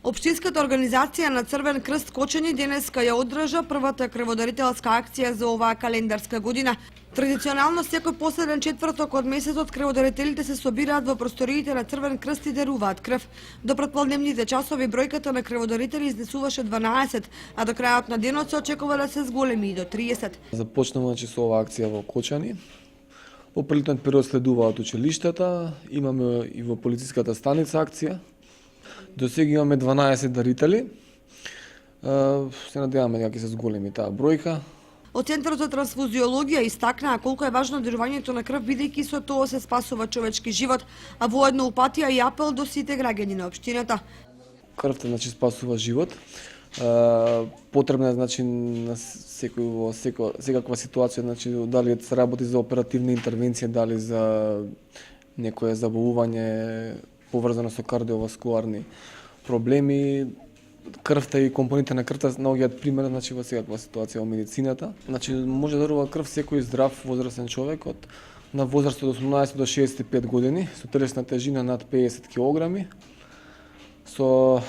Општинската организација на Црвен крст Кочани денеска ја одржа првата крводарителска акција за оваа календарска година. Традиционално секој последен четврток од месецот крводарителите се собираат во просториите на Црвен крст и даруваат крв. До претпладневните часови бројката на крводарители изнесуваше 12, а до крајот на денот се очекува да се зголеми и до 30. Започнува со оваа акција во Кочани. Во прилетен период следуваат училиштата, имаме и во полициската станица акција. До сега имаме 12 дарители. Се надеваме дека ќе се зголеми таа бројка. Од Центарот за трансфузиологија истакнаа колку е важно дарувањето на крв, бидејќи со тоа се спасува човечки живот, а воедно упатија и апел до сите граѓани на општината. Крвта спасува живот. Потребна е на секаква ситуација, дали се работи за оперативна интервенција, дали за некое заболување поврзано со кардиоваскуларни проблеми. Крвта и компонентите на крвта наоѓаат пример во секаква ситуација во медицината. Може да дарува крв секој здрав возрастен човек на возраст од 18 до 65 години со телесна тежина над 50 кг, со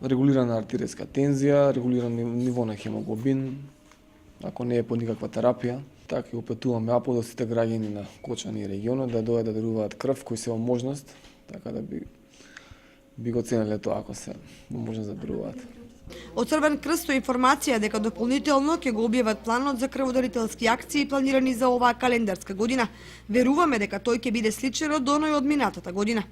регулирана артеријска тензија, регулирано ниво на хемоглобин, ако не е под никаква терапија. Така и опетуваме апел до сите граѓани на Кочани и регионот да дојдат да даруваат крв кои се во можност, така да би го ценеле тоа ако се во можност да даруваат. Од Црвен крст со информација дека дополнително ќе го објават планот за крводарителски акции планирани за оваа календарска година. Веруваме дека тој ќе биде сличен од оној од минатата година.